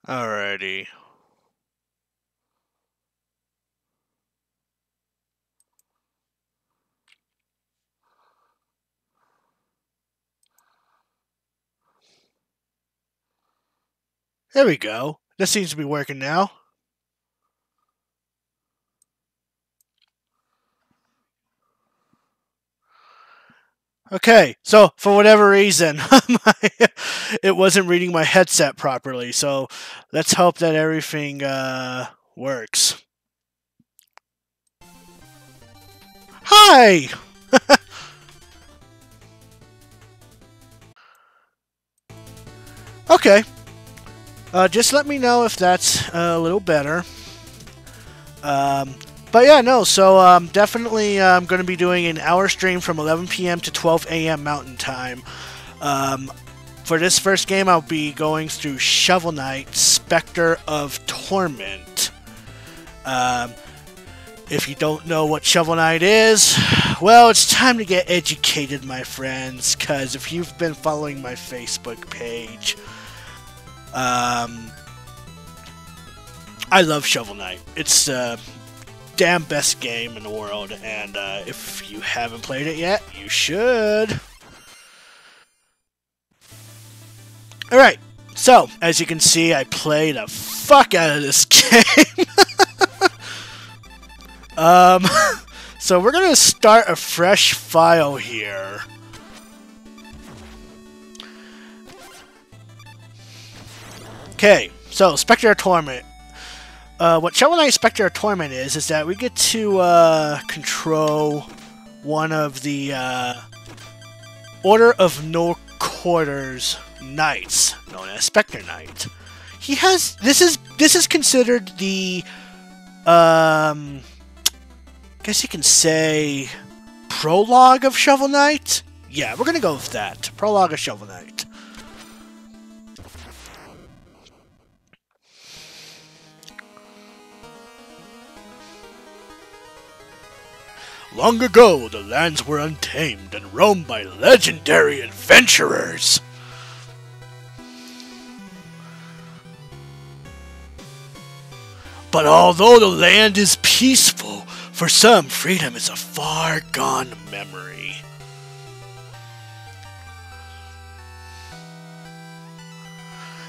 Alrighty. There we go. This seems to be working now. Okay, so for whatever reason, it wasn't reading my headset properly, so let's hope that everything works. Hi! Okay, just let me know if that's a little better. But yeah, no, so definitely I'm going to be doing an hour stream from 11 p.m. to 12 a.m. Mountain Time. For this first game, I'll be going through Shovel Knight, Specter of Torment. If you don't know what Shovel Knight is, well, it's time to get educated, my friends, because if you've been following my Facebook page, I love Shovel Knight. It's the damn best game in the world, and if you haven't played it yet, you should. Alright, so, as you can see, I play the fuck out of this game. So we're gonna start a fresh file here. Okay, so Specter of Torment. What Shovel Knight Specter of Torment is that we get to control one of the Order of No Quarters knights, known as Specter Knight. He has this is considered the guess you can say prologue of Shovel Knight. Yeah, we're gonna go with that. Prologue of Shovel Knight. Long ago, the lands were untamed and roamed by legendary adventurers. But although the land is peaceful, for some, freedom is a far-gone memory.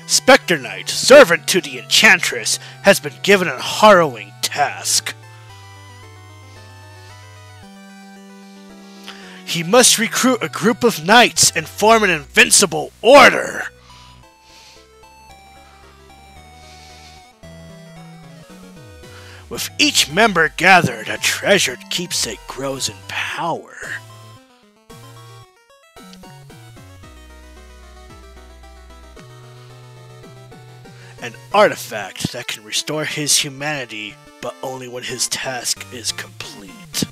Specter Knight, servant to the Enchantress, has been given a harrowing task. He must recruit a group of knights and form an invincible order. With each member gathered, a treasured keepsake grows in power. An artifact that can restore his humanity, but only when his task is complete.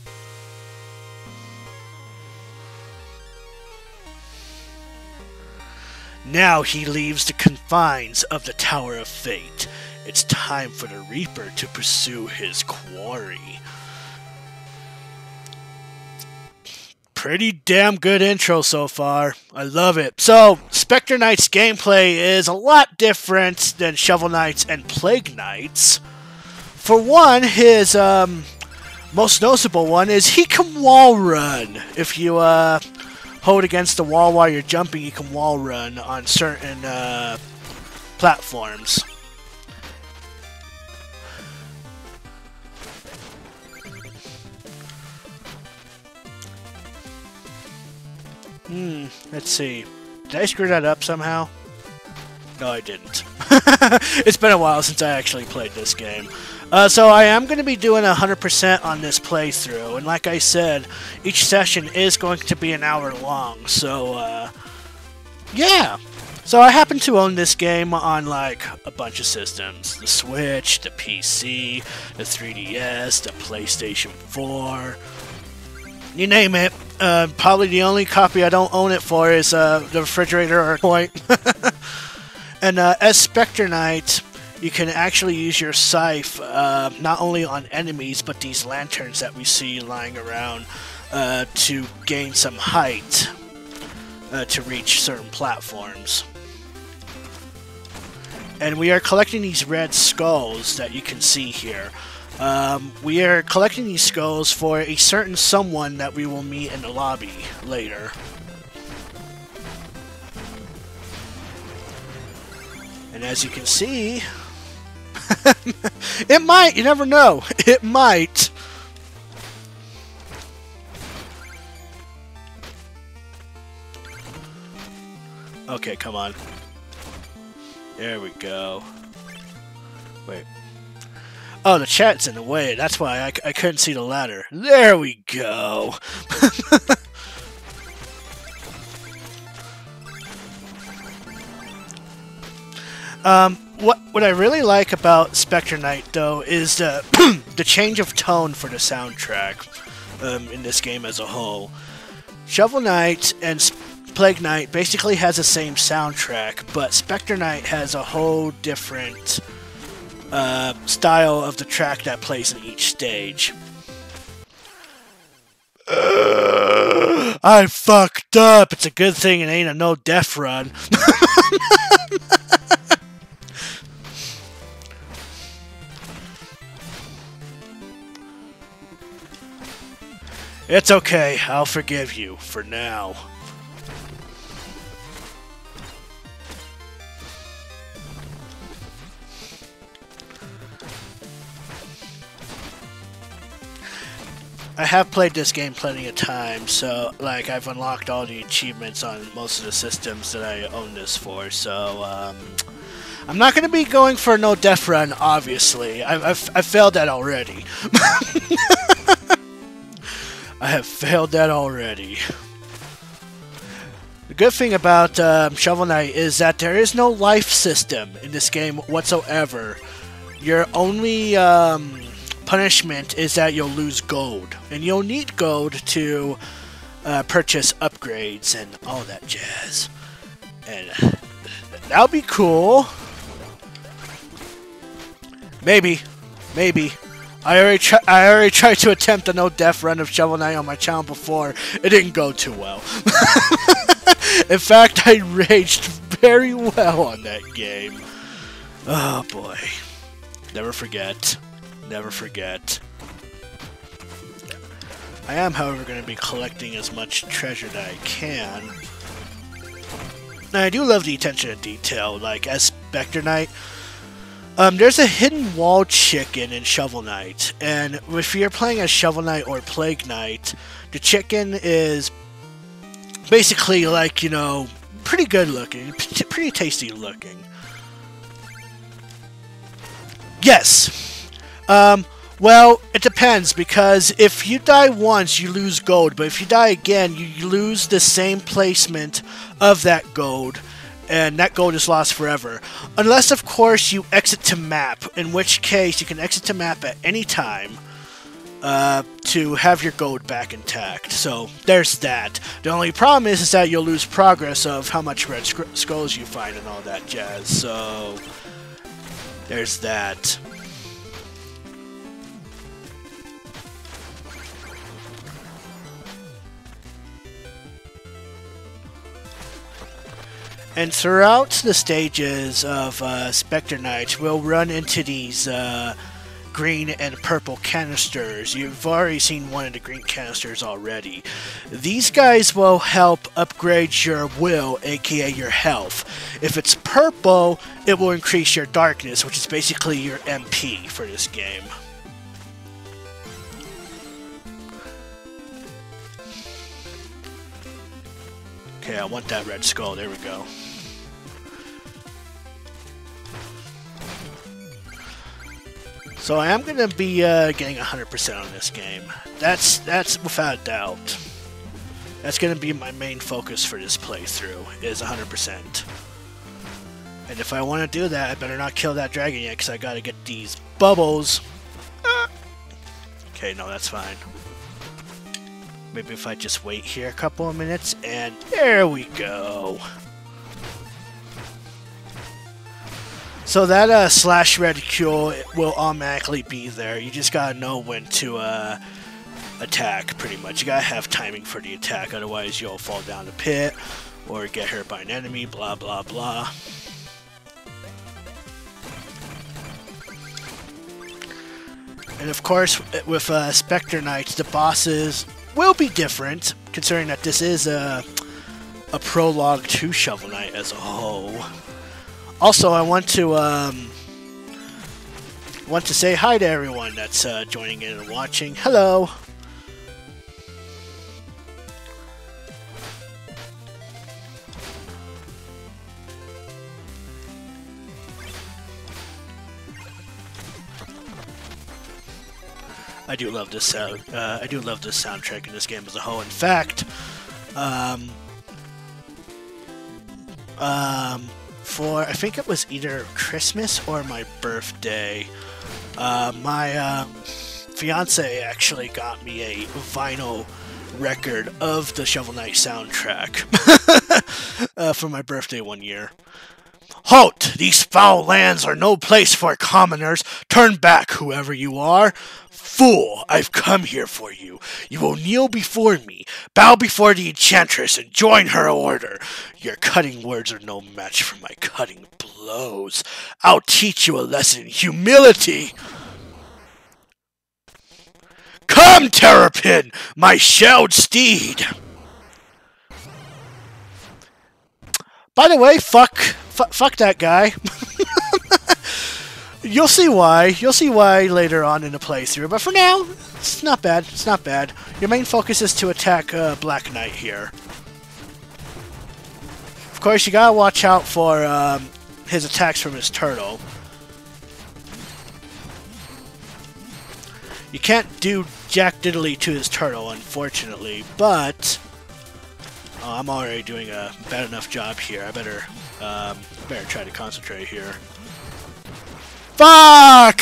Now he leaves the confines of the Tower of Fate. It's time for the Reaper to pursue his quarry. Pretty damn good intro so far. I love it. So, Specter Knight's gameplay is a lot different than Shovel Knight's and Plague Knight's. For one, his most noticeable one is he can wall run. If you hold against the wall while you're jumping, you can wall run on certain platforms. Let's see. Did I screw that up somehow? No, I didn't. It's been a while since I actually played this game. So I am going to be doing 100% on this playthrough, and like I said, each session is going to be an hour long, so, yeah. So I happen to own this game on, like, a bunch of systems. The Switch, the PC, the 3DS, the PlayStation 4, you name it. Probably the only copy I don't own it for is the refrigerator or point. And as Specter Knight, you can actually use your scythe not only on enemies, but these lanterns that we see lying around to gain some height to reach certain platforms. and we are collecting these red skulls that you can see here. We are collecting these skulls for a certain someone that we will meet in the lobby later. And as you can see, it might, you never know, it might. Okay, come on. There we go. Wait. Oh, the chat's in the way. That's why I couldn't see the ladder. There we go. What I really like about Specter Knight, though, is the the change of tone for the soundtrack in this game as a whole. Shovel Knight and Plague Knight basically has the same soundtrack, but Specter Knight has a whole different style of the track that plays in each stage. I fucked up. It's a good thing it ain't a no-death run. It's okay. I'll forgive you for now. I have played this game plenty of times, so like I've unlocked all the achievements on most of the systems that I own this for. So I'm not going to be going for a no death run. Obviously, I've failed that already. I have failed that already. The good thing about Shovel Knight is that there is no life system in this game whatsoever. Your only punishment is that you'll lose gold, and you'll need gold to purchase upgrades and all that jazz. And that'll be cool. Maybe. I already tried to attempt a no-death run of Shovel Knight on my channel before. It didn't go too well. In fact, I raged very well on that game. Oh boy. Never forget. Never forget. I am, however, going to be collecting as much treasure that I can. Now, I do love the attention to detail, like as Specter Knight. There's a hidden wall chicken in Shovel Knight, and if you're playing as Shovel Knight or Plague Knight, the chicken is basically like, you know, pretty good looking, pretty tasty looking. Yes! Well, it depends, because if you die once, you lose gold, but if you die again, you lose the same placement of that gold. And that gold is lost forever. Unless, of course, you exit to map, in which case you can exit to map at any time to have your gold back intact. So, there's that. The only problem is that you'll lose progress of how much red skulls you find and all that jazz. So, there's that. And throughout the stages of Specter Knight, we'll run into these green and purple canisters. You've already seen one of the green canisters already. These guys will help upgrade your will, aka your health. If it's purple, it will increase your darkness, which is basically your MP for this game. Okay, I want that red skull. There we go. So I am going to be getting 100% on this game. That's without a doubt. That's going to be my main focus for this playthrough, is 100%. And if I want to do that, I better not kill that dragon yet, because I got to get these bubbles. Okay, no, that's fine. Maybe if I just wait here a couple of minutes, and there we go. So that slash reticule will automatically be there. You just gotta know when to attack, pretty much. You gotta have timing for the attack, otherwise you'll fall down the pit or get hurt by an enemy, blah blah blah. And of course, with Specter Knights, the bosses will be different, considering that this is a prologue to Shovel Knight as a whole. Also, I want to say hi to everyone that's joining in and watching. Hello! I do love this sound. I do love this soundtrack in this game as a whole. In fact, for I think it was either Christmas or my birthday, my fiance actually got me a vinyl record of the Shovel Knight soundtrack for my birthday one year. Halt! These foul lands are no place for commoners. Turn back, whoever you are. Fool, I've come here for you. You will kneel before me, bow before the enchantress, and join her order. Your cutting words are no match for my cutting blows. I'll teach you a lesson in humility. Come, Terrapin, my shelled steed. By the way, fuck that guy. You'll see why. You'll see why later on in the playthrough. But for now, it's not bad. It's not bad. Your main focus is to attack Black Knight here. Of course, you gotta watch out for his attacks from his turtle. You can't do jack diddly to his turtle, unfortunately, but I'm already doing a bad enough job here. I better try to concentrate here. Fuck!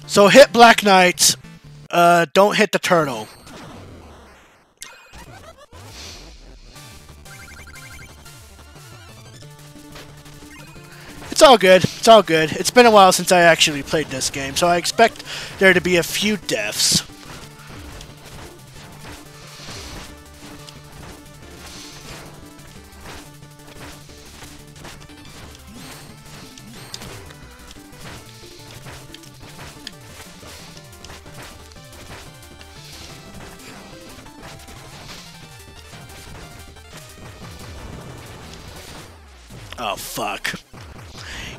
So hit Black Knight. Don't hit the turtle. It's all good. It's all good. It's been a while since I actually played this game, so I expect there to be a few deaths. Oh, fuck.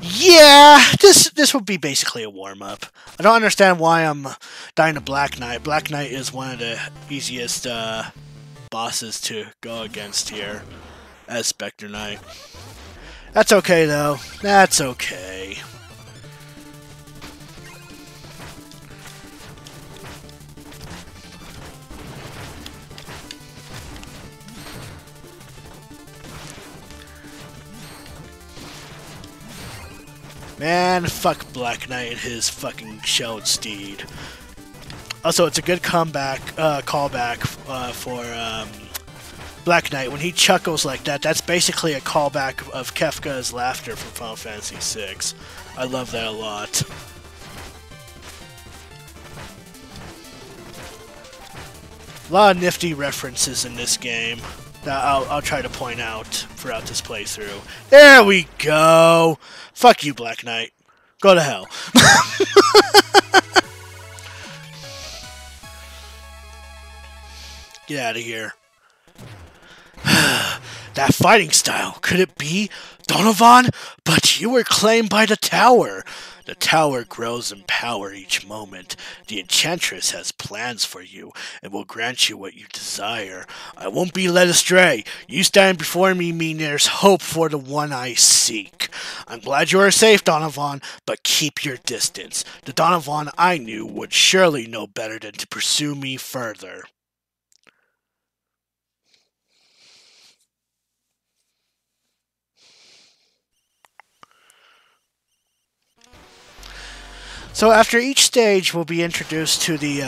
Yeah, this would be basically a warm-up. I don't understand why I'm dying to Black Knight. Black Knight is one of the easiest bosses to go against here as Specter Knight. That's okay, though. That's okay. Man, fuck Black Knight and his fucking shelled steed. Also, it's a good callback for Black Knight. When he chuckles like that, that's basically a callback of Kefka's laughter from Final Fantasy VI. I love that a lot. A lot of nifty references in this game that I'll try to point out throughout this playthrough. There we go! Fuck you, Black Knight. Go to hell. Get out of here. That fighting style, could it be Donovan? But you were claimed by the tower. The tower grows in power each moment. The enchantress has plans for you and will grant you what you desire. I won't be led astray. You stand before me mean there's hope for the one I seek. I'm glad you are safe, Donovan, but keep your distance. The Donovan I knew would surely know better than to pursue me further. So after each stage, we'll be introduced to the,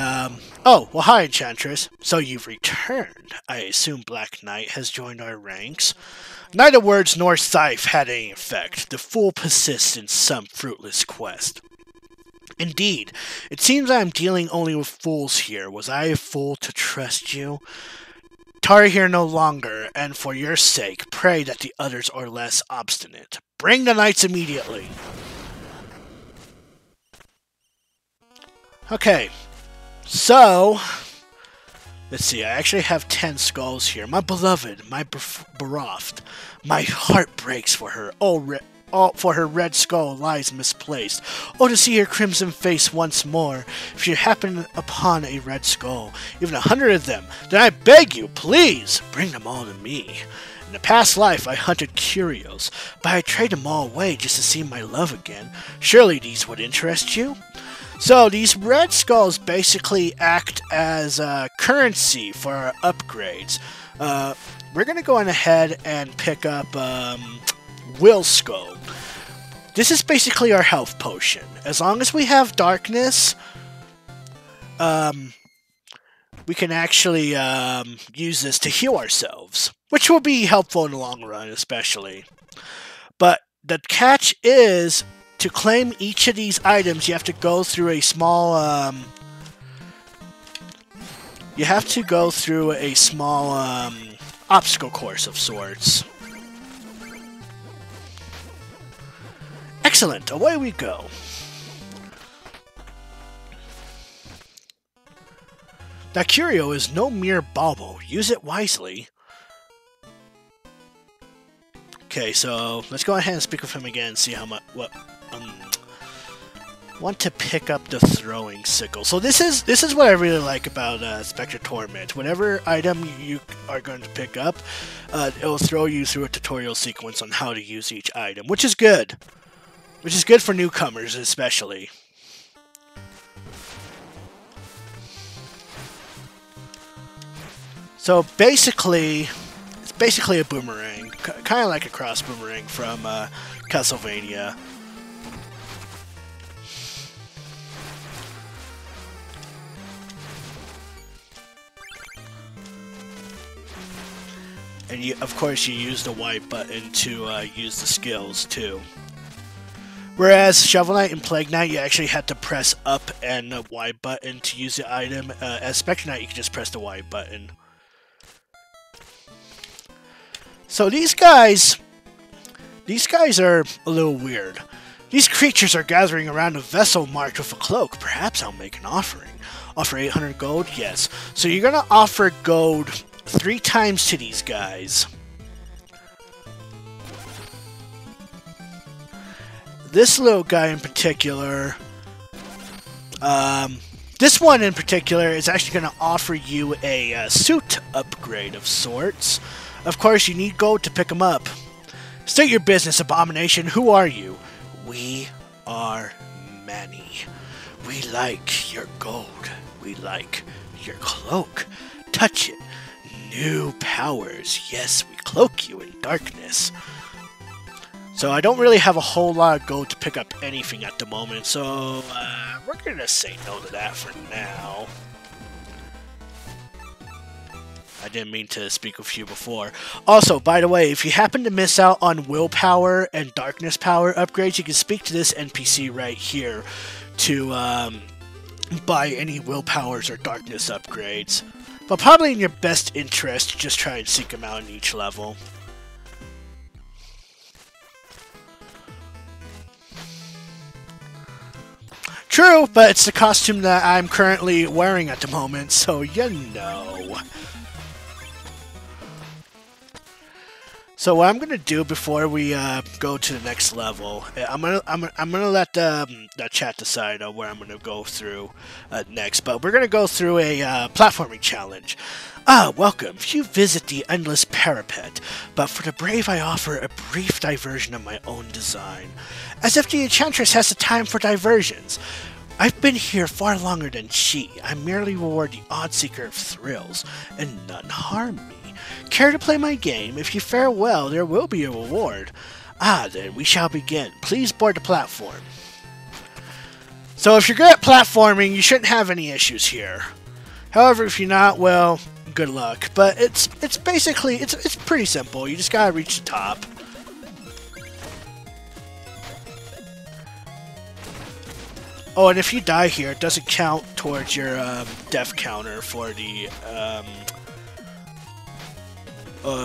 Oh, well hi, Enchantress. So you've returned. I assume Black Knight has joined our ranks. Neither words nor scythe had any effect. The fool persists in some fruitless quest. Indeed, it seems I am dealing only with fools here. Was I a fool to trust you? tarry here no longer, and for your sake, pray that the others are less obstinate. Bring the knights immediately. Okay, so let's see. I actually have 10 skulls here. My beloved, my betrothed, my heart breaks for her. For her red skull lies misplaced. Oh, to see her crimson face once more. If you happen upon a red skull, even 100 of them, then I beg you, please, bring them all to me. In the past life, I hunted curios, but I traded them all away just to see my love again. Surely these would interest you? So, these red skulls basically act as currency for our upgrades. We're going to go on ahead and pick up Will Skull. This is basically our health potion. As long as we have darkness, we can actually use this to heal ourselves, which will be helpful in the long run, especially. But the catch is, to claim each of these items, you have to go through a small, obstacle course of sorts. Excellent, away we go. That curio is no mere bauble. Use it wisely. Okay, so let's go ahead and speak with him again and see how much. Want to pick up the throwing sickle. So this is what I really like about Specter of Torment. Whatever item you are going to pick up, it will throw you through a tutorial sequence on how to use each item, which is good. Which is good for newcomers, especially. So basically, it's basically a boomerang, kind of like a cross boomerang from Castlevania. And of course, you use the white button to use the skills too. Whereas Shovel Knight and Plague Knight, you actually had to press up and the Y button to use the item. As Spectre Knight, you can just press the Y button. So these guys are a little weird. These creatures are gathering around a vessel marked with a cloak. Perhaps I'll make an offering. Offer 800 gold? Yes. So you're gonna offer gold 3 times to these guys. This little guy in particular, this one in particular is actually going to offer you a suit upgrade of sorts. Of course, you need gold to pick them up. State your business, abomination. Who are you? We are many. We like your gold. We like your cloak. Touch it. New powers. Yes, we cloak you in darkness. So I don't really have a whole lot of gold to pick up anything at the moment, so we're going to say no to that for now. I didn't mean to speak with you before. Also, by the way, if you happen to miss out on willpower and darkness power upgrades, you can speak to this NPC right here to buy any willpowers or darkness upgrades. But probably in your best interest to just try and seek them out in each level. True, but it's the costume that I'm currently wearing at the moment, so you know. So what I'm gonna do before we go to the next level, I'm gonna let the chat decide where I'm gonna go through next. But we're gonna go through a platforming challenge. Welcome. You visit the endless parapet, but for the brave I offer a brief diversion of my own design. As if the Enchantress has the time for diversions. I've been here far longer than she. I merely reward the odd seeker of thrills, and none harm me. Care to play my game? If you fare well, there will be a reward. Then we shall begin. Please board the platform. So if you're good at platforming, you shouldn't have any issues here. However, if you're not, well, good luck. But it's basically, it's pretty simple. You just gotta reach the top. Oh, and if you die here, it doesn't count towards your death counter for the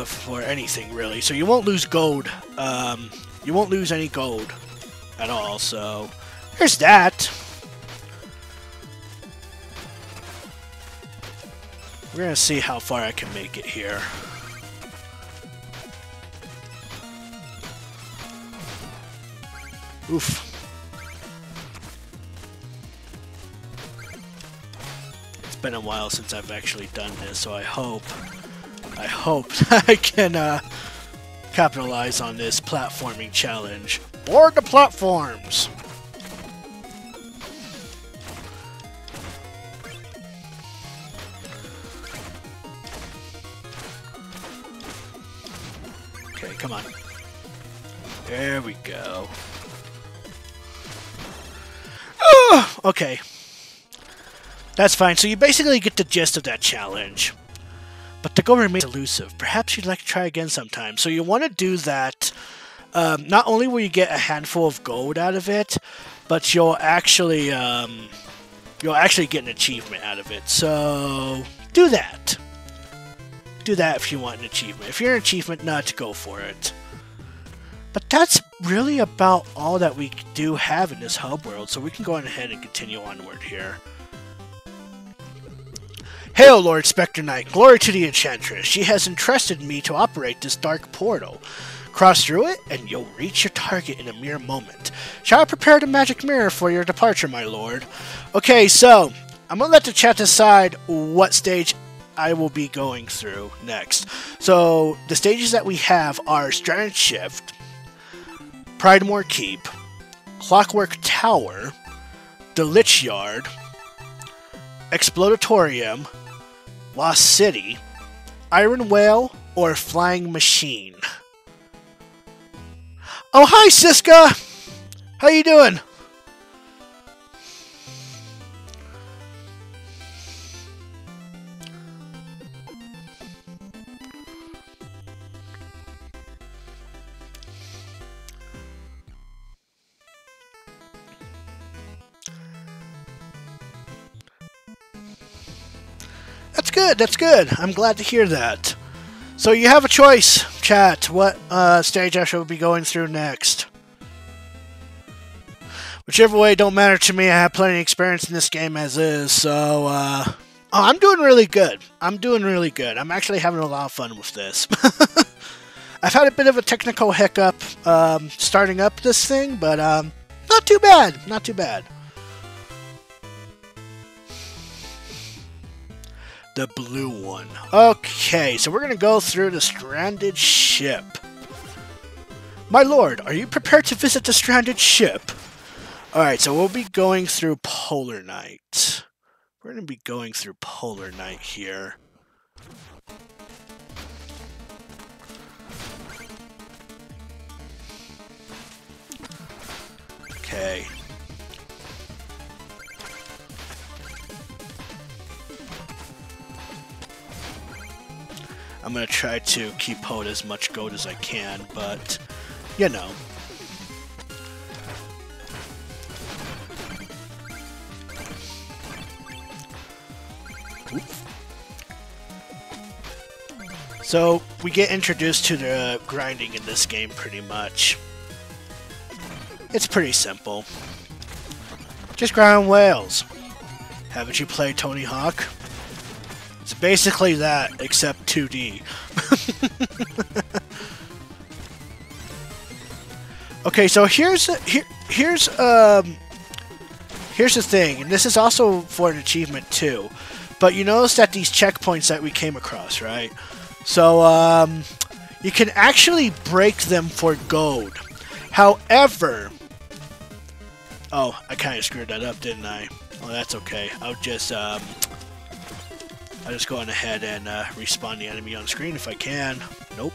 for anything really. So you won't lose gold. You won't lose any gold at all. So there's that. We're gonna see how far I can make it here. Oof. It's been a while since I've actually done this, so I hope I can capitalize on this platforming challenge. Board the platforms! Okay, come on. There we go. Okay. That's fine. So you basically get the gist of that challenge. But the goal remains elusive. Perhaps you'd like to try again sometime. So you want to do that. Not only will you get a handful of gold out of it, but you'll actually get an achievement out of it. So do that. Do that if you want an achievement. If you're an achievement nut, go for it. But that's really about all that we do have in this hub world, so we can go on ahead and continue onward here. Hail, Lord Specter Knight, glory to the Enchantress. She has entrusted me to operate this dark portal. Cross through it, and you'll reach your target in a mere moment. Shall I prepare the magic mirror for your departure, my lord? Okay, so, I'm going to let the chat decide what stage I will be going through next. So, the stages that we have are Stranded Shift, Pridemore Keep, Clockwork Tower, the Lich Yard, Explodatorium, Lost City, Iron Whale, or Flying Machine. Oh, hi, Siska! How you doing? That's good, that's good. I'm glad to hear that. So you have a choice, chat, what stage I shall be going through next. Whichever way, don't matter to me. I have plenty of experience in this game as is, so oh, I'm doing really good. I'm doing really good. I'm actually having a lot of fun with this. I've had a bit of a technical hiccup starting up this thing, but not too bad. Not too bad. The blue one. Okay, so we're going to go through the stranded ship. My lord, are you prepared to visit the stranded ship? Alright, so we'll be going through Polar Night. We're going to be going through Polar Night here. Okay. I'm going to try to keep hold as much gold as I can, but, you know. Oops. So, we get introduced to the grinding in this game pretty much. It's pretty simple. Just grind whales. Haven't you played Tony Hawk? It's basically that, except 2D. Okay, so here's the thing, and this is also for an achievement too. But you notice that these checkpoints that we came across, right? So you can actually break them for gold. However, oh, I kind of screwed that up, didn't I? Oh, that's okay. I'll just go on ahead and respawn the enemy on screen if I can. Nope.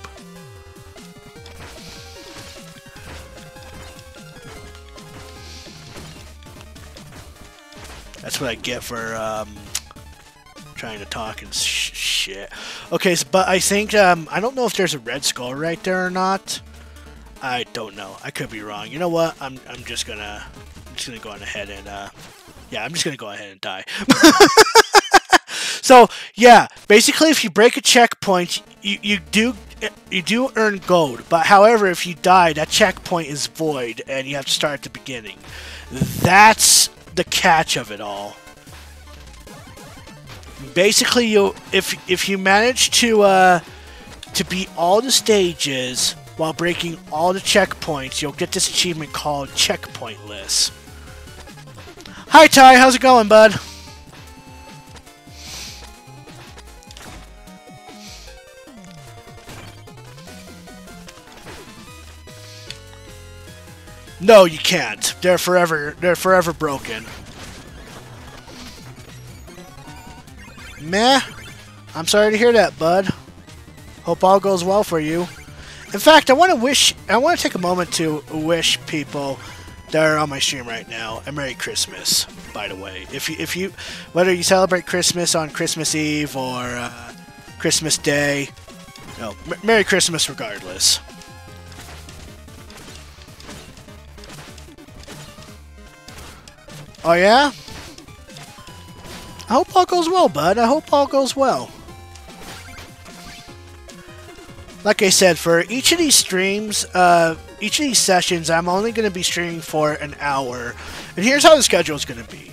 That's what I get for trying to talk and shit. Okay, so, but I think I don't know if there's a red skull right there or not. I don't know. I could be wrong. You know what? I'm just gonna go on ahead and yeah, I'm just gonna go ahead and die. So, yeah, basically if you break a checkpoint, you do earn gold, but however, if you die, that checkpoint is void, and you have to start at the beginning. That's the catch of it all. Basically, if you manage to beat all the stages while breaking all the checkpoints, you'll get this achievement called Checkpointless. Hi Ty, how's it going, bud? No, you can't. They're forever broken. Meh. I'm sorry to hear that, bud. Hope all goes well for you. In fact, I want to take a moment to wish people that are on my stream right now a Merry Christmas. By the way, if you whether you celebrate Christmas on Christmas Eve or Christmas Day, no, Merry Christmas regardless. Oh yeah? I hope all goes well, bud. I hope all goes well. Like I said, for each of these streams, each of these sessions, I'm only going to be streaming for an hour. And here's how the schedule is going to be.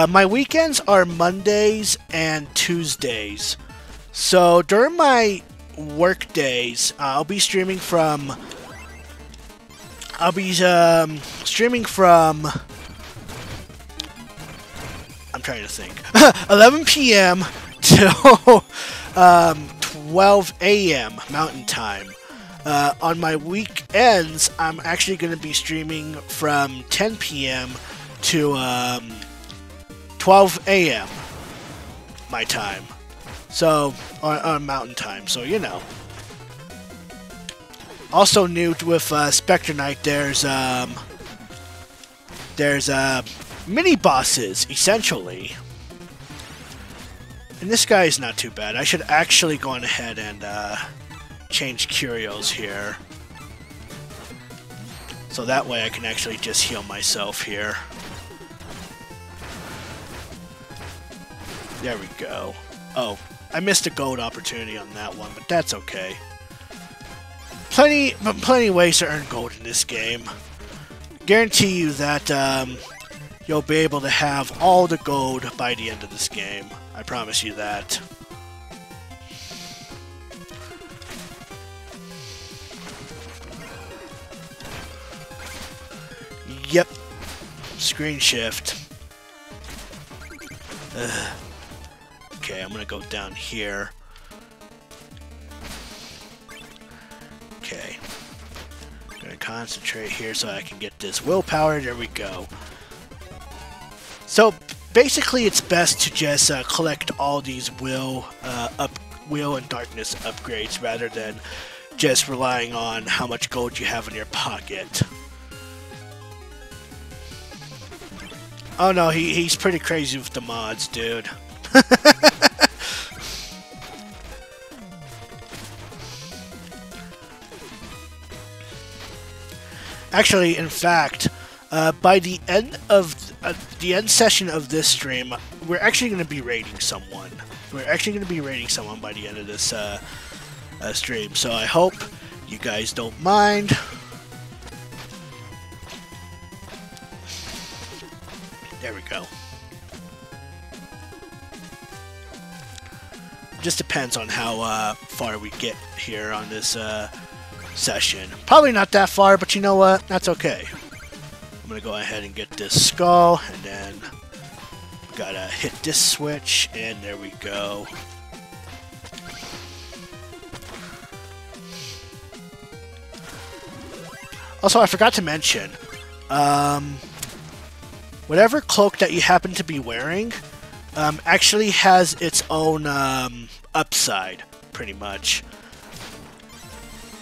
My weekends are Mondays and Tuesdays. So during my work days, I'll be streaming from... I'm trying to think. 11 p.m. till 12 a.m. Mountain Time. On my weekends, I'm actually going to be streaming from 10 p.m. to 12 a.m. my time. So, on Mountain Time. So, you know. Also new with Specter Night, there's mini bosses, essentially. And this guy is not too bad. I should actually go on ahead and change curios here. So that way I can actually just heal myself here. There we go. Oh, I missed a gold opportunity on that one, but that's okay. Plenty of ways to earn gold in this game. Guarantee you that you'll be able to have all the gold by the end of this game. I promise you that. Yep. Screen shift. Ugh. Okay, I'm gonna go down here. Okay. I'm gonna concentrate here so I can get this willpower. There we go. So basically, it's best to just collect all these will and darkness upgrades rather than just relying on how much gold you have in your pocket. Oh no, he's pretty crazy with the mods, dude. Actually, in fact, by the end of the end session of this stream, we're actually going to be raiding someone. We're actually going to be raiding someone by the end of this stream. So I hope you guys don't mind. There we go. Just depends on how far we get here on this session. Probably not that far, but you know what? That's okay. I'm gonna go ahead and get this skull, and then gotta hit this switch, and there we go. Also, I forgot to mention, whatever cloak that you happen to be wearing actually has its own upside, pretty much.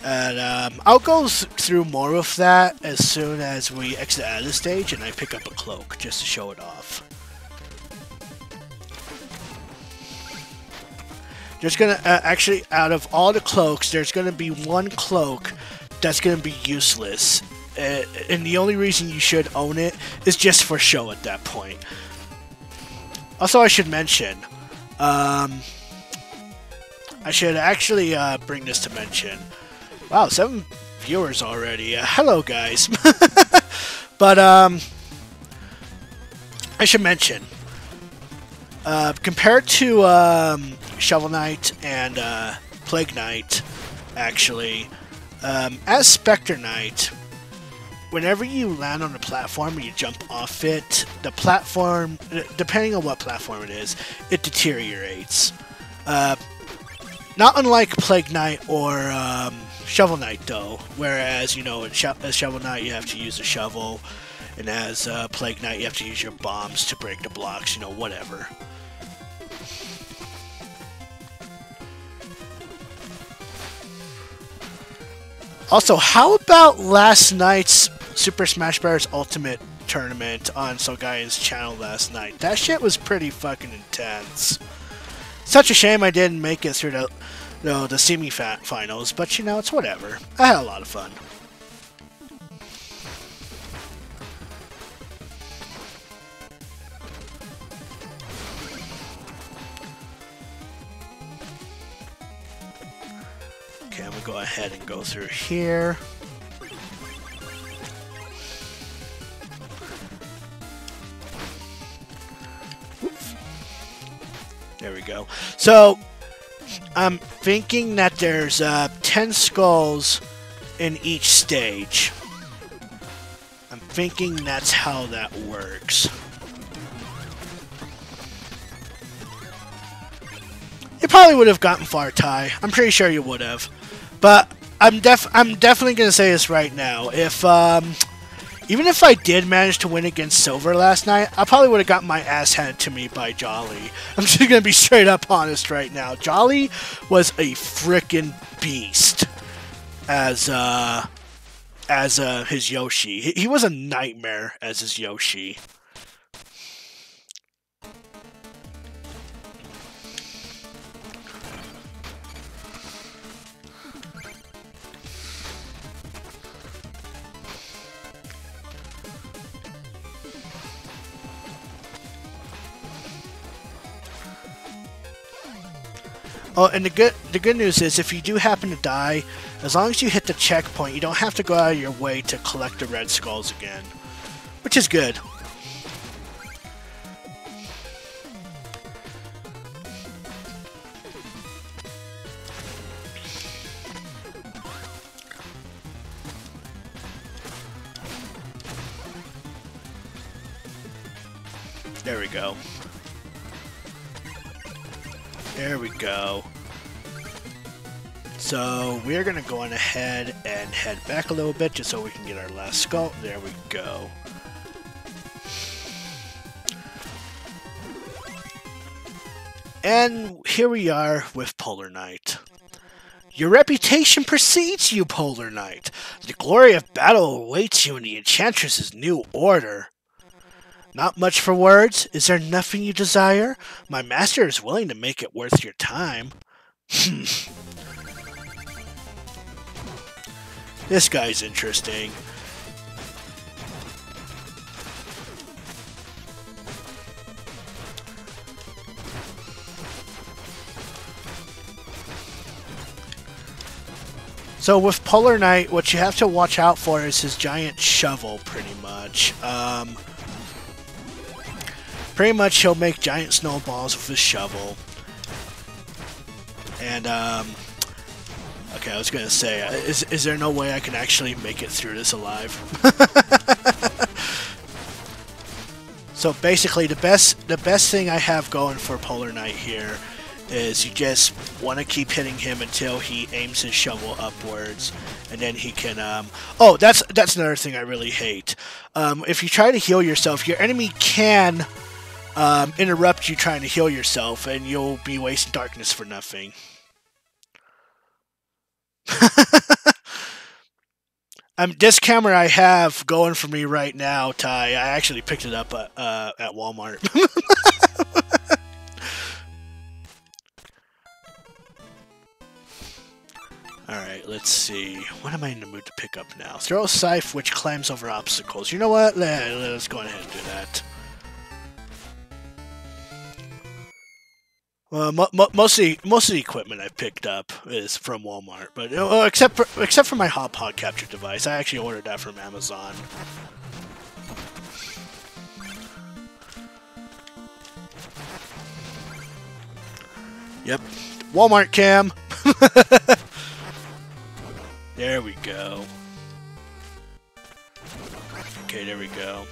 And I'll go through more of that as soon as we exit out of the stage and I pick up a cloak just to show it off. There's gonna actually, out of all the cloaks, there's gonna be one cloak that's gonna be useless, and the only reason you should own it is just for show at that point. Also, I should mention, I should actually bring this to mention. Wow, 7 viewers already. Hello, guys. But I should mention, compared to Shovel Knight and Plague Knight, actually, as Specter Knight, whenever you land on a platform and you jump off it, the platform, depending on what platform it is, it deteriorates. Not unlike Plague Knight or Shovel Knight, though, whereas, you know, as Shovel Knight you have to use a shovel, and as Plague Knight you have to use your bombs to break the blocks, you know, whatever. Also, how about last night's Super Smash Bros. Ultimate tournament on Sogai's channel last night? That shit was pretty fucking intense. Such a shame I didn't make it through the semi-finals, but you know, it's whatever. I had a lot of fun. Okay, I'm gonna go ahead and go through here. There we go. So, I'm thinking that there's 10 skulls in each stage. I'm thinking that's how that works. You probably would have gotten far, Ty. I'm pretty sure you would have. But I'm definitely going to say this right now. If even if I did manage to win against Silver last night, I probably would have gotten my ass handed to me by Jolly. I'm just going to be straight up honest right now. Jolly was a frickin' beast as his Yoshi. He was a nightmare as his Yoshi. Oh, and the good news is, if you do happen to die, as long as you hit the checkpoint, you don't have to go out of your way to collect the red skulls again, which is good. There we go. There we go. So we're going to go on ahead and head back a little bit just so we can get our last skull. There we go. And here we are with Polar Knight. Your reputation precedes you, Polar Knight. The glory of battle awaits you in the Enchantress's new order. Not much for words? Is there nothing you desire? My master is willing to make it worth your time. This guy's interesting. So with Polar Knight, what you have to watch out for is his giant shovel, pretty much. Pretty much he'll make giant snowballs with his shovel. And, okay, I was gonna say, is there no way I can actually make it through this alive? So basically, the best thing I have going for Polar Knight here is you just want to keep hitting him until he aims his shovel upwards, and then he can, oh, that's another thing I really hate. If you try to heal yourself, your enemy can interrupt you trying to heal yourself, and you'll be wasting darkness for nothing. This camera I have going for me right now, Ty, I actually picked it up at Walmart. Alright, let's see. What am I in the mood to pick up now? Throw a scythe which climbs over obstacles. You know what? Let's go ahead and do that. Well, most of the equipment I picked up is from Walmart, but except for my hot pod capture device, I actually ordered that from Amazon. Yep, Walmart cam. There we go. Okay, there we go.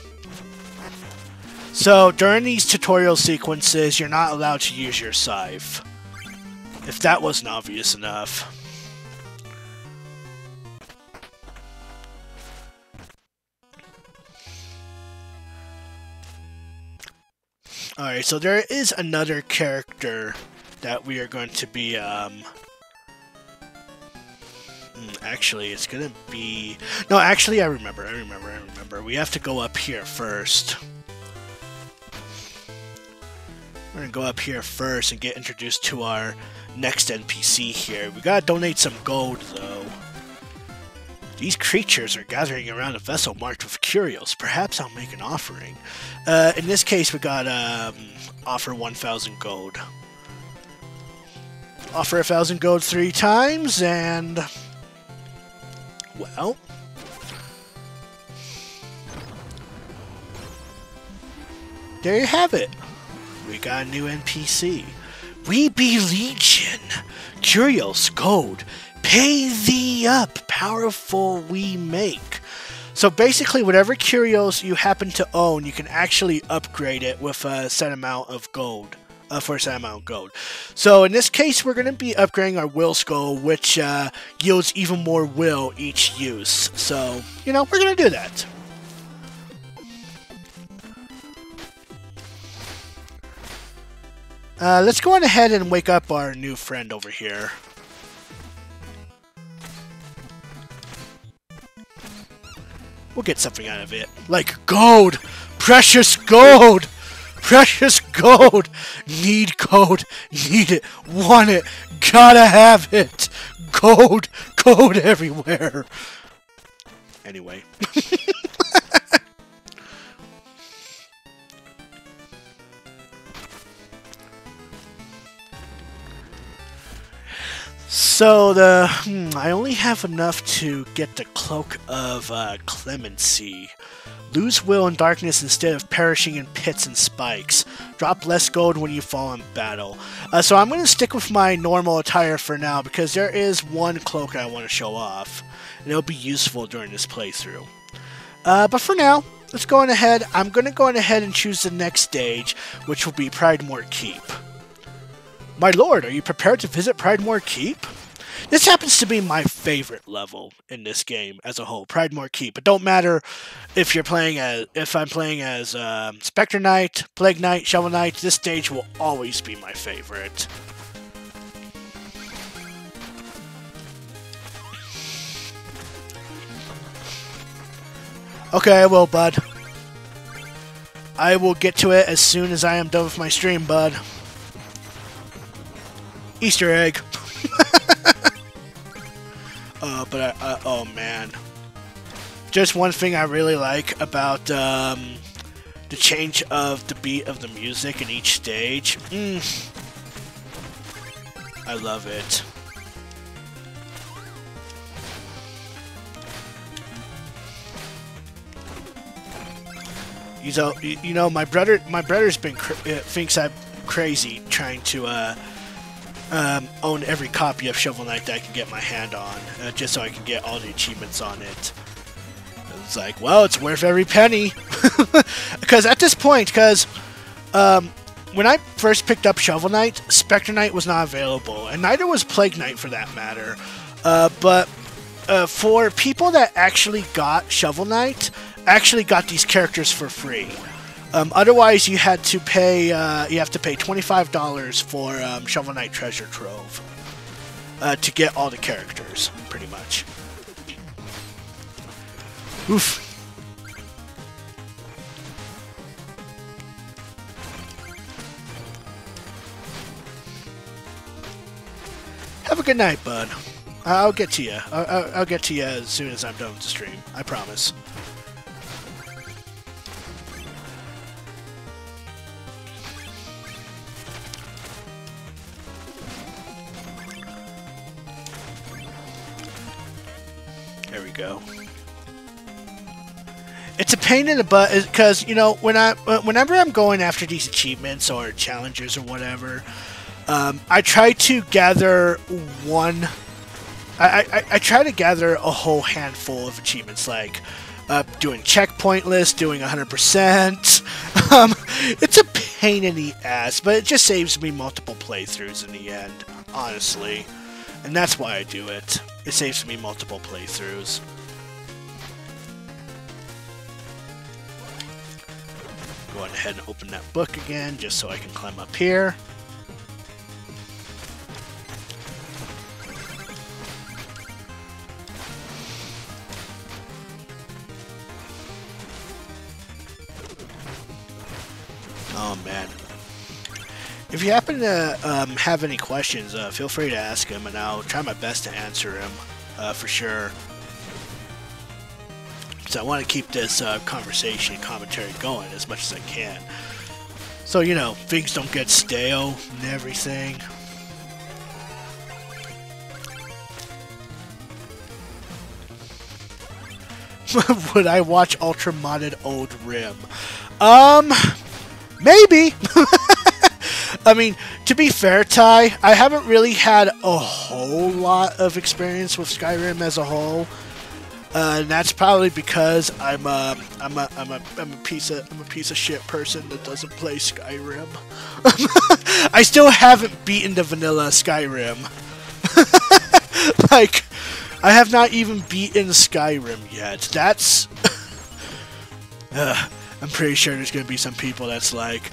So, during these tutorial sequences, you're not allowed to use your scythe. If that wasn't obvious enough. Alright, so there is another character that we are going to be, actually, it's gonna be... No, actually, I remember. We have to go up here first. We're gonna go up here first and get introduced to our next NPC here. We gotta donate some gold, though. These creatures are gathering around a vessel marked with curios. Perhaps I'll make an offering. In this case, we gotta offer 1,000 gold. Offer 1,000 gold 3 times, and... well... there you have it. We got a new NPC. We be Legion. Curios, gold. Pay thee up. Powerful we make. So basically, whatever curios you happen to own, you can actually upgrade it with a set amount of gold. For a set amount of gold. So in this case, we're going to be upgrading our will skull, which yields even more will each use. So, you know, we're going to do that. Let's go on ahead and wake up our new friend over here. We'll get something out of it. Like gold! Precious gold! Precious gold! Need gold. Need it. Want it. Gotta have it. Gold. Gold everywhere. Anyway. So I only have enough to get the Cloak of Clemency. Lose will in darkness instead of perishing in pits and spikes. Drop less gold when you fall in battle. So I'm going to stick with my normal attire for now because there is one cloak I want to show off. And it'll be useful during this playthrough. But for now, let's go on ahead. I'm going to go on ahead and choose the next stage, which will be Pridemore Keep. My lord, are you prepared to visit Pridemore Keep? This happens to be my favorite level in this game as a whole, Pridemore Keep. It don't matter if I'm playing as Specter Knight, Plague Knight, Shovel Knight. This stage will always be my favorite. Okay, I will, bud. I will get to it as soon as I am done with my stream, bud. Easter egg. Oh man. Just one thing I really like about the change of the beat of the music in each stage. I love it. You know, my brother's been thinks I'm crazy trying to own every copy of Shovel Knight that I can get my hand on, just so I can get all the achievements on it. It's like, well, it's worth every penny. Because at this point, when I first picked up Shovel Knight, Specter Knight was not available, and neither was Plague Knight for that matter. But for people that actually got Shovel Knight, actually got these characters for free. Otherwise, you had to pay. You have to pay $25 for Shovel Knight Treasure Trove to get all the characters, pretty much. Oof. Have a good night, bud. I'll get to you. I'll get to you as soon as I'm done with the stream. I promise. There we go. It's a pain in the butt because, you know, whenever I'm going after these achievements or challenges or whatever, I try to gather I try to gather a whole handful of achievements, like doing checkpoint lists, doing 100%. It's a pain in the ass, but it just saves me multiple playthroughs in the end, honestly. And that's why I do it. It saves me multiple playthroughs. Go on ahead and open that book again, just so I can climb up here. Oh man. If you happen to have any questions, feel free to ask them, and I'll try my best to answer them for sure. So I want to keep this conversation and commentary going as much as I can. So, you know, things don't get stale and everything. Would I watch Ultra Modded Old Rim? Maybe. I mean, to be fair, Ty, I haven't really had a whole lot of experience with Skyrim as a whole. And that's probably because I'm a piece of shit person that doesn't play Skyrim. I still haven't beaten the vanilla Skyrim. Like, I have not even beaten Skyrim yet. That's I'm pretty sure there's gonna be some people that's like,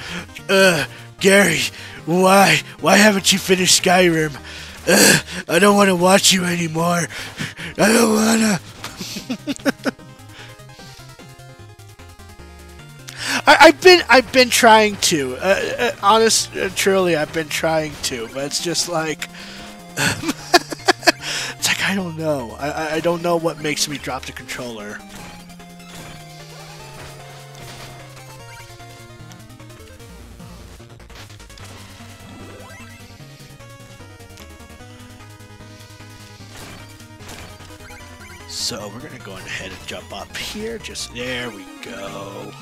Gary, why haven't you finished Skyrim? I don't want to watch you anymore. I don't wanna. I've been trying to. Truly, I've been trying to, but it's just like, it's like I don't know. I don't know what makes me drop the controller. So we're going to go ahead and jump up here. Just there we go.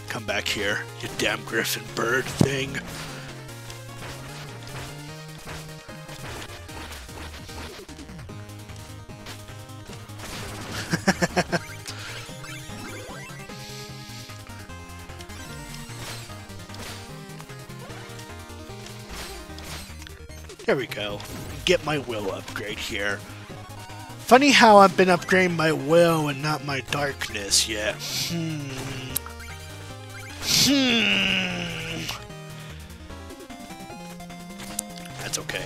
Come back here, you damn griffin bird thing. There we go. Get my will upgrade here. Funny how I've been upgrading my will and not my darkness yet. That's okay.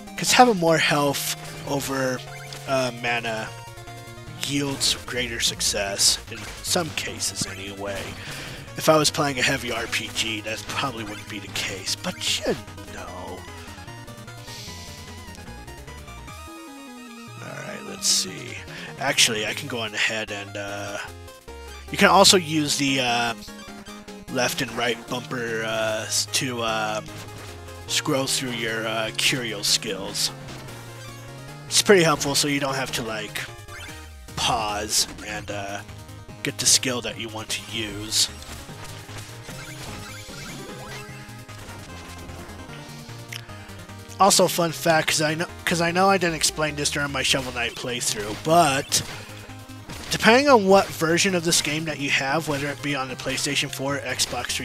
Because having more health over mana yields greater success, in some cases anyway. If I was playing a heavy RPG, that probably wouldn't be the case, but you know. Alright, let's see. Actually, I can go on ahead and, you can also use the, left and right bumper, to, scroll through your, curio skills. It's pretty helpful, so you don't have to, like, pause and, get the skill that you want to use. Also, fun fact, because I know I didn't explain this during my Shovel Knight playthrough, but depending on what version of this game that you have, whether it be on the PlayStation 4, Xbox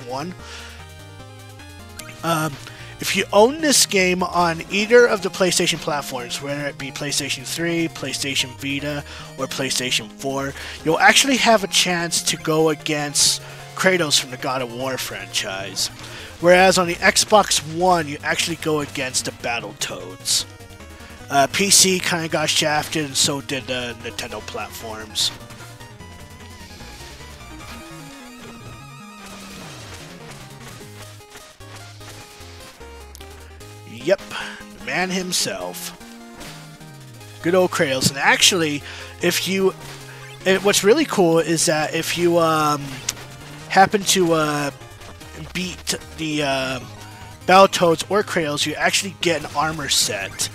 One, if you own this game on either of the PlayStation platforms, whether it be PlayStation 3, PlayStation Vita, or PlayStation 4, you'll actually have a chance to go against Kratos from the God of War franchise. Whereas on the Xbox One, you actually go against the Battletoads. PC kind of got shafted, and so did the Nintendo platforms. Yep, the man himself. Good old Kratos. And actually, if you And what's really cool is that if you happen to beat the Battletoads or Kratos, you actually get an armor set.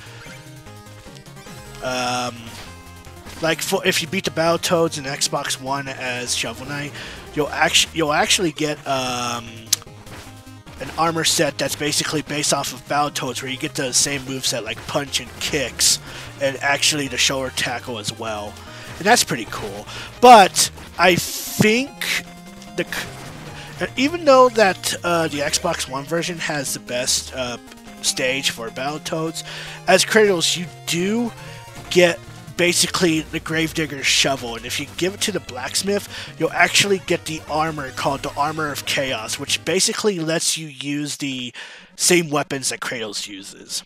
If you beat the Battletoads in Xbox One as Shovel Knight, you'll actually get an armor set that's basically based off of Battletoads, where you get the same moveset like punch and kicks, and actually the shoulder tackle as well. And that's pretty cool. But I think even though that the Xbox One version has the best stage for Battletoads, as Kratos you do get basically the Gravedigger's shovel, and if you give it to the blacksmith, you'll actually get the armor called the Armor of Chaos, which basically lets you use the same weapons that Kratos uses.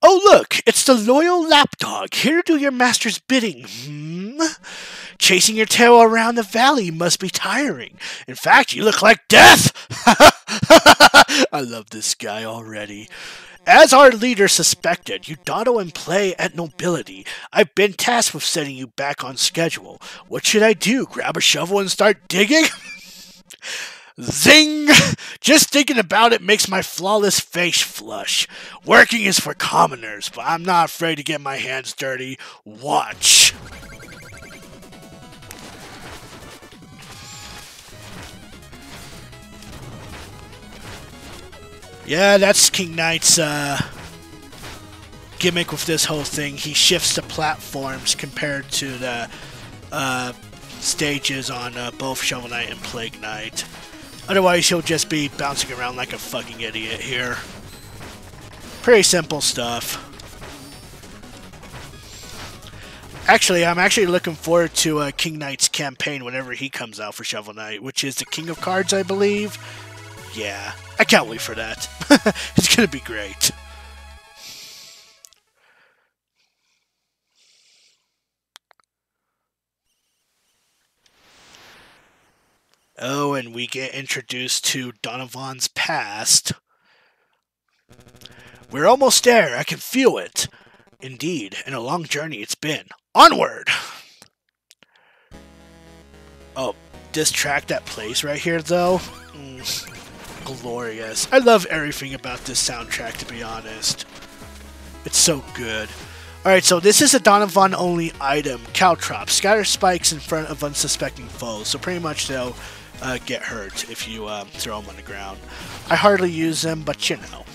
Oh look, it's the loyal lapdog, here to do your master's bidding. Chasing your tail around the valley must be tiring. In fact, you look like death! I love this guy already. As our leader suspected, you dawdle and play at nobility. I've been tasked with setting you back on schedule. What should I do? Grab a shovel and start digging? Zing! Just thinking about it makes my flawless face flush. Working is for commoners, but I'm not afraid to get my hands dirty. Watch. Yeah, that's King Knight's gimmick with this whole thing. He shifts the platforms compared to the stages on both Shovel Knight and Plague Knight. Otherwise, he'll just be bouncing around like a fucking idiot here. Pretty simple stuff. Actually, I'm looking forward to King Knight's campaign whenever he comes out for Shovel Knight, which is the King of Cards, I believe. Yeah, I can't wait for that. It's gonna be great. Oh, and we get introduced to Donovan's past. We're almost there. I can feel it. Indeed, and a long journey it's been. Onward! Oh, this track that plays right here, though? Glorious. I love everything about this soundtrack, to be honest. It's so good. Alright, so this is a Donovan-only item. Caltrop. Scatter spikes in front of unsuspecting foes, so pretty much they'll get hurt if you throw them on the ground. I hardly use them, but you know.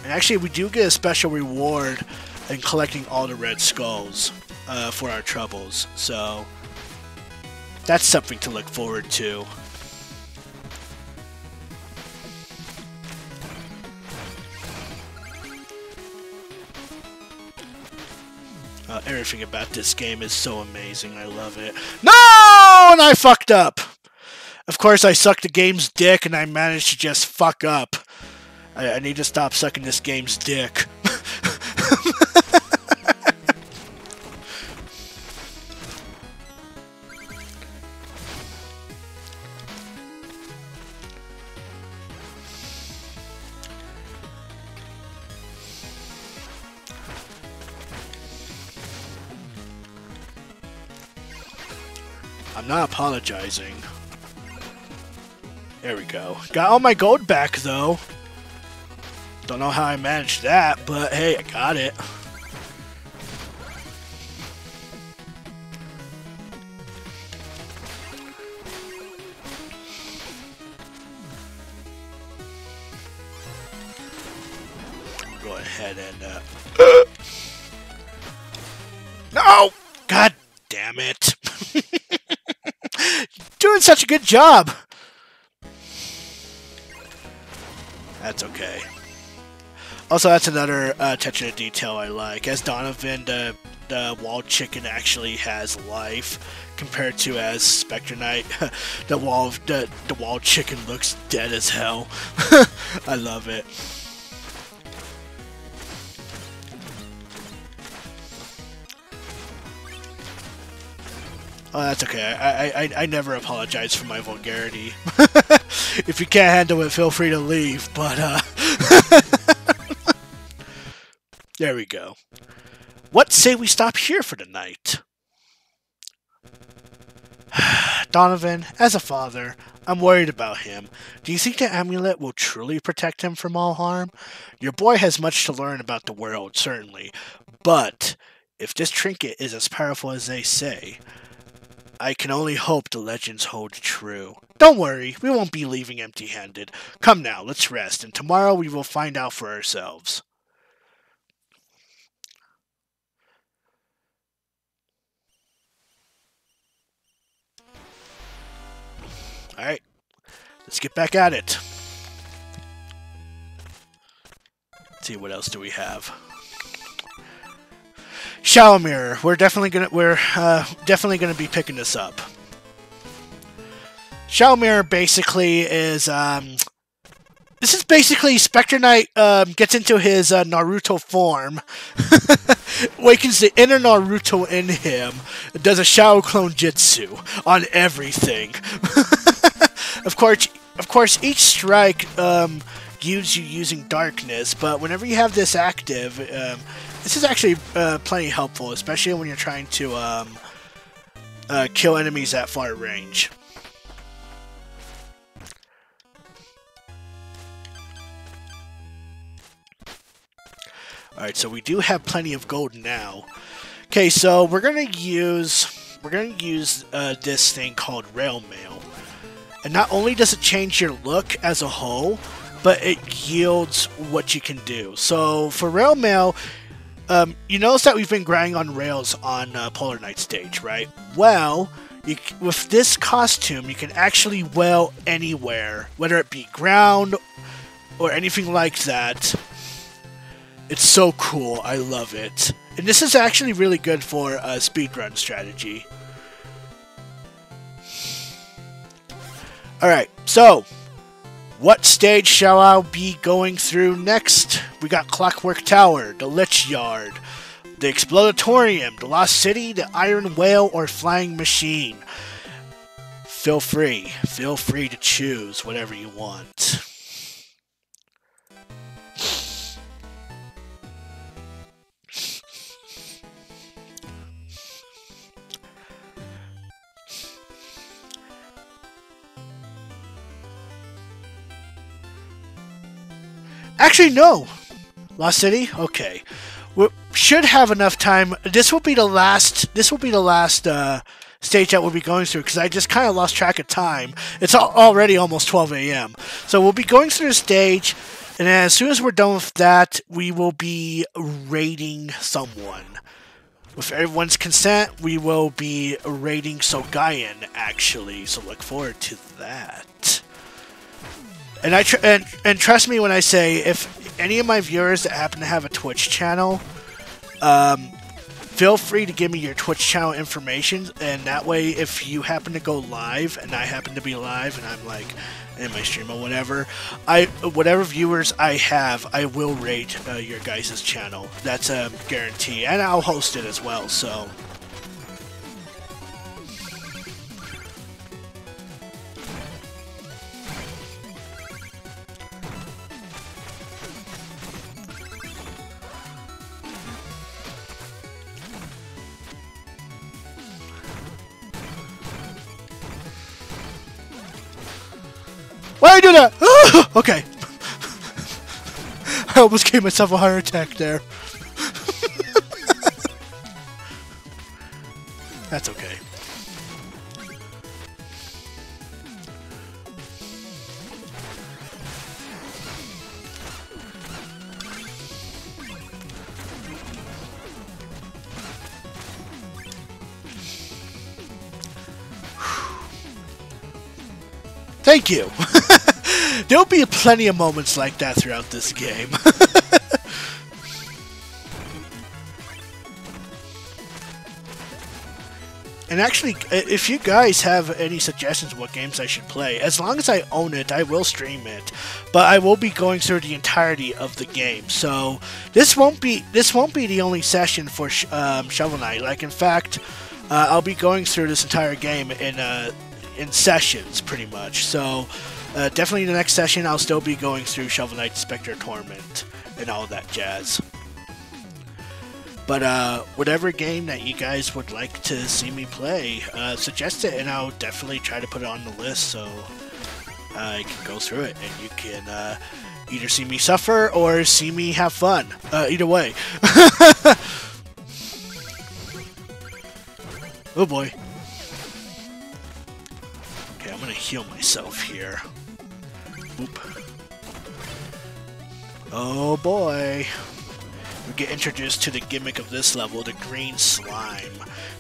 And actually, we do get a special reward in collecting all the red skulls for our troubles, so that's something to look forward to. Everything about this game is so amazing. I love it. No! And I fucked up! Of course, I sucked the game's dick, and I managed to just fuck up. I need to stop sucking this game's dick. I'm not apologizing. There we go. Got all my gold back, though. Don't know how I managed that, but hey, I got it. Go ahead and, No! God damn it. Doing such a good job. That's okay. Also, that's another attention to detail I like. As Donovan, the walled chicken actually has life, compared to as Specter Knight, the walled chicken looks dead as hell. I love it. Oh, that's okay. I never apologize for my vulgarity. If you can't handle it, feel free to leave, but, there we go. What say we stop here for the night? Donovan, as a father, I'm worried about him. Do you think the amulet will truly protect him from all harm? Your boy has much to learn about the world, certainly. But if this trinket is as powerful as they say, I can only hope the legends hold true. Don't worry, we won't be leaving empty-handed. Come now, let's rest, and tomorrow we will find out for ourselves. Alright, let's get back at it. Let's see, what else do we have? Shower mirror. We're definitely gonna be picking this up. Shower mirror basically is this is basically Specter Knight gets into his Naruto form, wakens the inner Naruto in him, does a Shao clone jutsu on everything. Of course, each strike gives you using darkness, but whenever you have this active, this is actually plenty helpful, especially when you're trying to kill enemies at far range. Alright, so we do have plenty of gold now. Okay, so we're gonna use this thing called Rail Mail. And not only does it change your look as a whole, but it yields what you can do. So for Rail Mail, you notice that we've been grinding on rails on Polar Knight stage, right? Well, with this costume, you can actually wail anywhere, whether it be ground or anything like that. It's so cool. I love it. And this is actually really good for a speedrun strategy. Alright, so what stage shall I be going through next? We got Clockwork Tower, the Lich Yard, the Explodatorium, the Lost City, the Iron Whale, or Flying Machine. Feel free to choose whatever you want. Actually, no. Lost City? Okay. We should have enough time. This will be the last stage that we'll be going through, because I just kind of lost track of time. It's already almost 12 a.m. So we'll be going through the stage, and as soon as we're done with that, we will be raiding someone. With everyone's consent, we will be raiding Sogayan, actually. So look forward to that. And and trust me when I say, if any of my viewers that happen to have a Twitch channel, feel free to give me your Twitch channel information, and that way, if you happen to go live, and I happen to be live, and I'm like in my stream or whatever, whatever viewers I have, I will raid your guys' channel. That's a guarantee, and I'll host it as well. So. Why are you doing that? Okay. I almost gave myself a heart attack there. That's okay. Thank you. There'll be plenty of moments like that throughout this game. And actually, if you guys have any suggestions of what games I should play, as long as I own it, I will stream it. But I will be going through the entirety of the game, so this won't be the only session for Shovel Knight. Like, in fact, I'll be going through this entire game in sessions, pretty much. So definitely the next session I'll still be going through Shovel Knight, Specter of Torment, and all that jazz. But whatever game that you guys would like to see me play, suggest it, and I'll definitely try to put it on the list so I can go through it, and you can either see me suffer or see me have fun. Either way. Oh boy. Okay, I'm gonna heal myself here. Oop. Oh boy. We get introduced to the gimmick of this level, the green slime.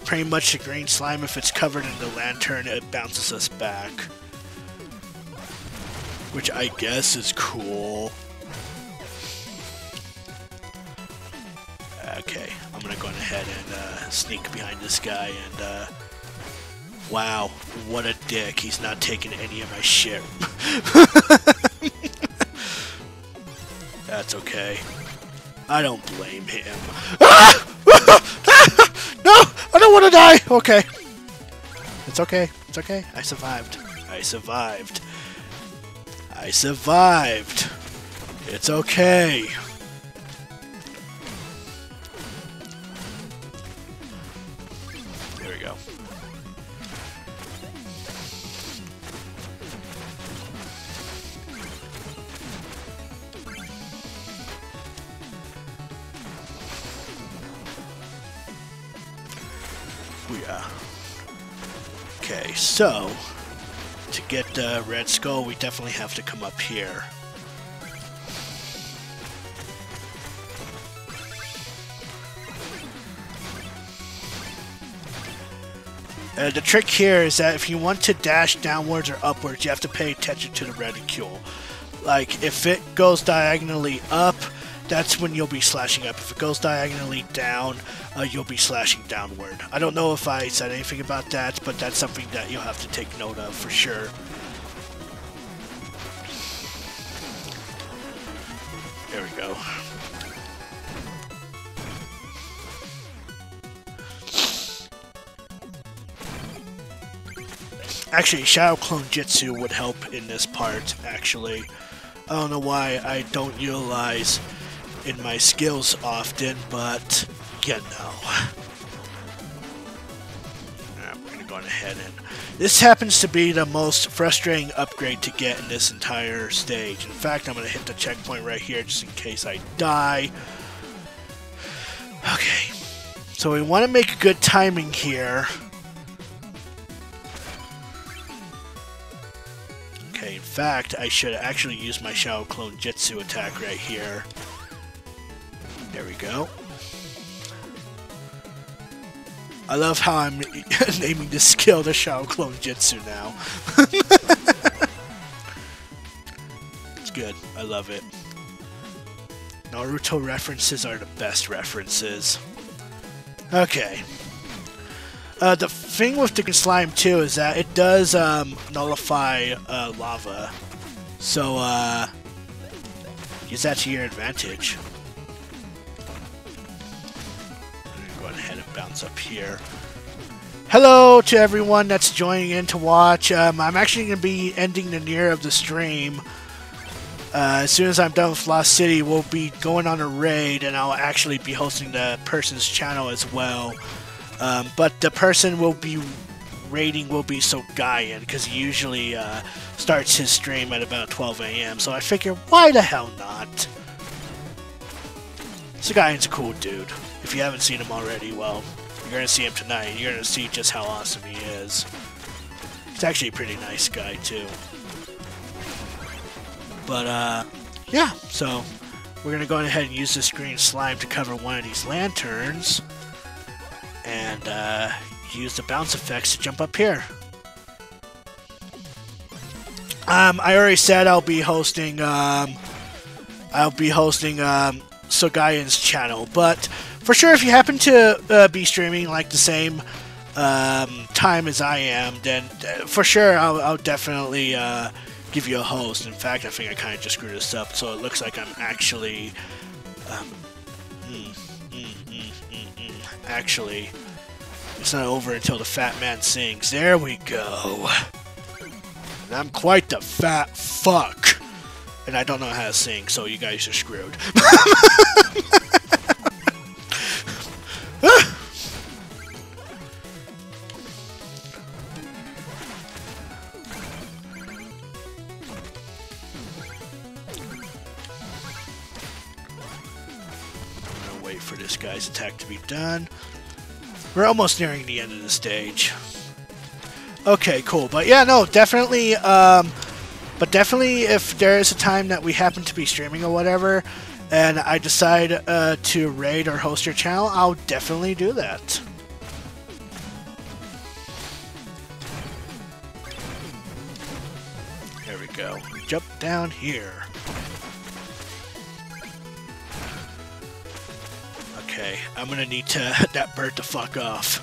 Pretty much the green slime, if it's covered in the lantern, it bounces us back. Which I guess is cool. Okay, I'm gonna go ahead and sneak behind this guy and wow, what a dick. He's not taking any of my shit. That's okay. I don't blame him. Ah! No! I don't want to die! Okay. It's okay. It's okay. I survived. I survived. I survived. It's okay. There we go. Okay, so to get the Red Skull, we definitely have to come up here. The trick here is that if you want to dash downwards or upwards, you have to pay attention to the reticule. Like, if it goes diagonally up, that's when you'll be slashing up. If it goes diagonally down, you'll be slashing downward. I don't know if I said anything about that, but that's something that you'll have to take note of for sure. There we go. Actually, Shadow Clone Jutsu would help in this part, actually. I don't know why I don't utilize in my skills often, but you know. I'm gonna go ahead and... This happens to be the most frustrating upgrade to get in this entire stage. In fact, I'm gonna hit the checkpoint right here just in case I die. Okay. So we want to make good timing here. Okay, in fact, I should actually use my Shadow Clone Jutsu attack right here. There we go. I love how I'm naming this skill the Shadow Clone Jutsu now. It's good. I love it. Naruto references are the best references. Okay. The thing with the slime too is that it does nullify lava. So use that to your advantage. Go ahead and bounce up here. Hello to everyone that's joining in to watch. I'm actually going to be ending the near of the stream. As soon as I'm done with Lost City, we'll be going on a raid, and I'll actually be hosting the person's channel as well. But the person will be raiding will be Sogayan, because he usually starts his stream at about 12 a.m. So I figure, why the hell not? Sogayan's a cool dude. If you haven't seen him already, well, you're going to see him tonight. You're going to see just how awesome he is. He's actually a pretty nice guy, too. But, yeah, so we're going to go ahead and use this green slime to cover one of these lanterns. And, use the bounce effects to jump up here. I already said I'll be hosting, Sogayan's channel, but for sure, if you happen to be streaming like the same time as I am, then for sure I'll definitely give you a host. In fact, I think I kind of just screwed this up, so it looks like I'm actually actually, it's not over until the fat man sings. There we go. And I'm quite the fat fuck. And I don't know how to sing, so you guys are screwed. wait for this guy's attack to be done. We're almost nearing the end of the stage. Okay, cool. But yeah, no, definitely, but definitely if there is a time that we happen to be streaming or whatever, and I decide to raid or host your channel, I'll definitely do that. There we go. Jump down here. Okay, I'm gonna need that bird to fuck off.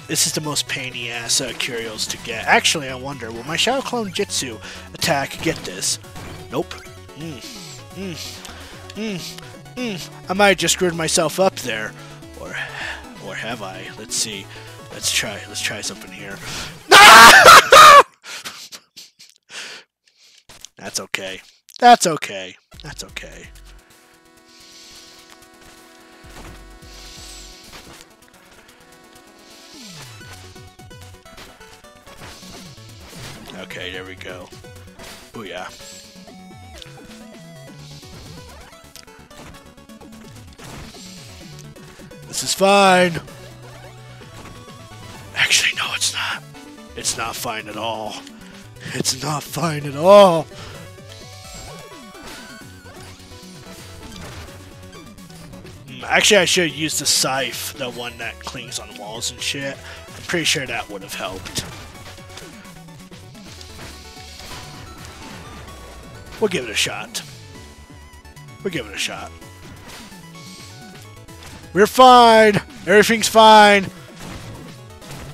This is the most pain-in-the-ass curios to get. Actually, I wonder, will my Shadow Clone Jitsu attack get this? Nope. I might have just screwed myself up there. Or have I? Let's see. Let's try something here. That's okay. That's okay. That's okay. Okay, there we go. Booyah. This is fine. Actually, no, it's not. It's not fine at all. It's not fine at all. Actually, I should use the scythe, the one that clings on walls and shit. I'm pretty sure that would have helped. We'll give it a shot. We'll give it a shot. We're fine! Everything's fine!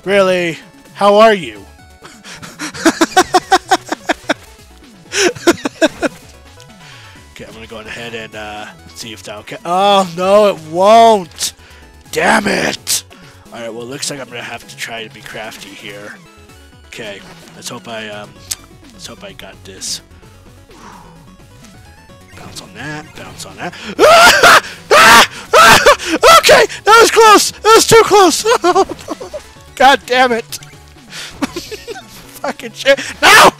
Really? How are you? Okay, I'm gonna go ahead and see if that'll oh, no, it won't! Damn it! Alright, well, it looks like I'm gonna have to try to be crafty here. Okay, let's hope I got this. Bounce on that, bounce on that. Okay, that was close! That was too close! God damn it! Fucking shit! No!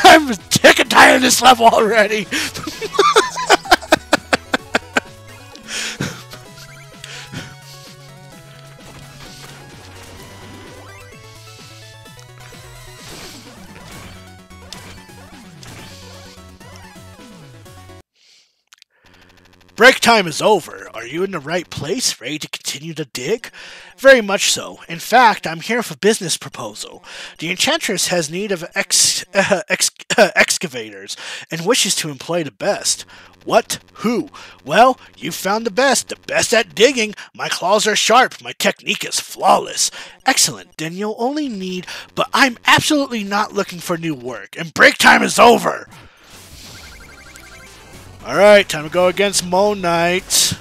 I'm sick and tired of this level already! Break time is over. Are you in the right place, ready to continue to dig? Very much so. In fact, I'm here for a business proposal. The Enchantress has need of excavators and wishes to employ the best. What? Who? Well, you found the best at digging. My claws are sharp, my technique is flawless. Excellent, then you'll only need, but I'm absolutely not looking for new work, and break time is over! Alright, time to go against Moon Knight.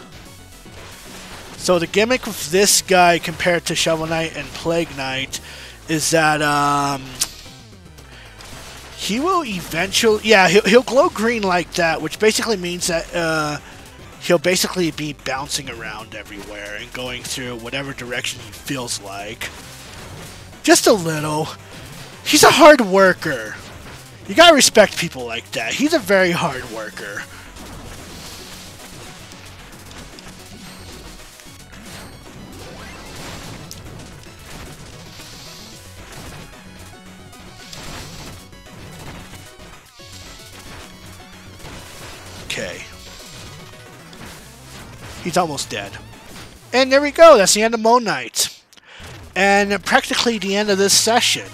So the gimmick with this guy compared to Shovel Knight and Plague Knight is that he will eventually, yeah, he'll glow green like that, which basically means that he'll basically be bouncing around everywhere and going through whatever direction he feels like. Just a little. He's a hard worker. You gotta respect people like that. He's a very hard worker. Okay. He's almost dead. And there we go. That's the end of Moon Knight. And practically the end of this session.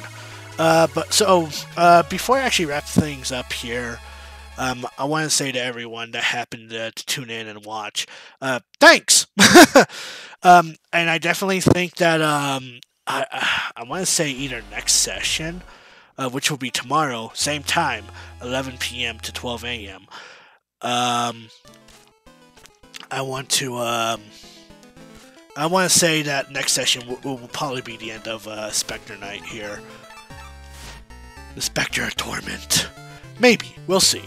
Before I actually wrap things up here, I want to say to everyone that happened to tune in and watch, thanks! And I definitely think that I want to say either next session, which will be tomorrow, same time, 11 p.m. to 12 a.m., I want to say that next session will probably be the end of Specter Night here. The Specter of Torment. Maybe. We'll see.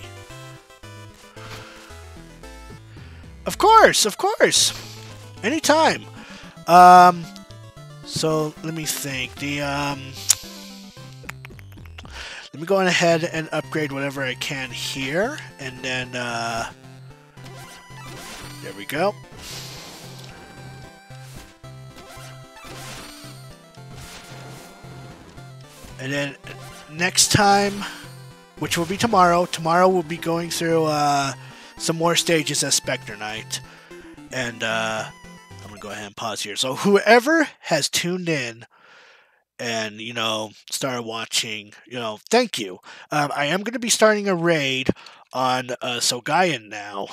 Of course! Of course! Anytime. So, let me think. Let me go on ahead and upgrade whatever I can here, and then, There we go. And then next time, which will be tomorrow, we'll be going through some more stages as Specter Knight. And I'm going to go ahead and pause here. So whoever has tuned in and, started watching, thank you. I am going to be starting a raid on Sogayan now.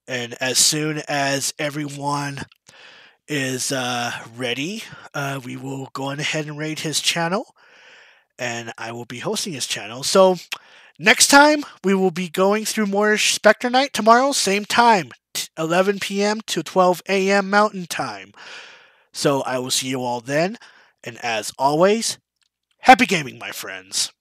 And as soon as everyone is ready, we will go on ahead and raid his channel. And I will be hosting his channel. So next time, we will be going through more Specter Knight tomorrow, same time, 11 p.m. to 12 a.m. Mountain Time. So I will see you all then. And as always, happy gaming, my friends.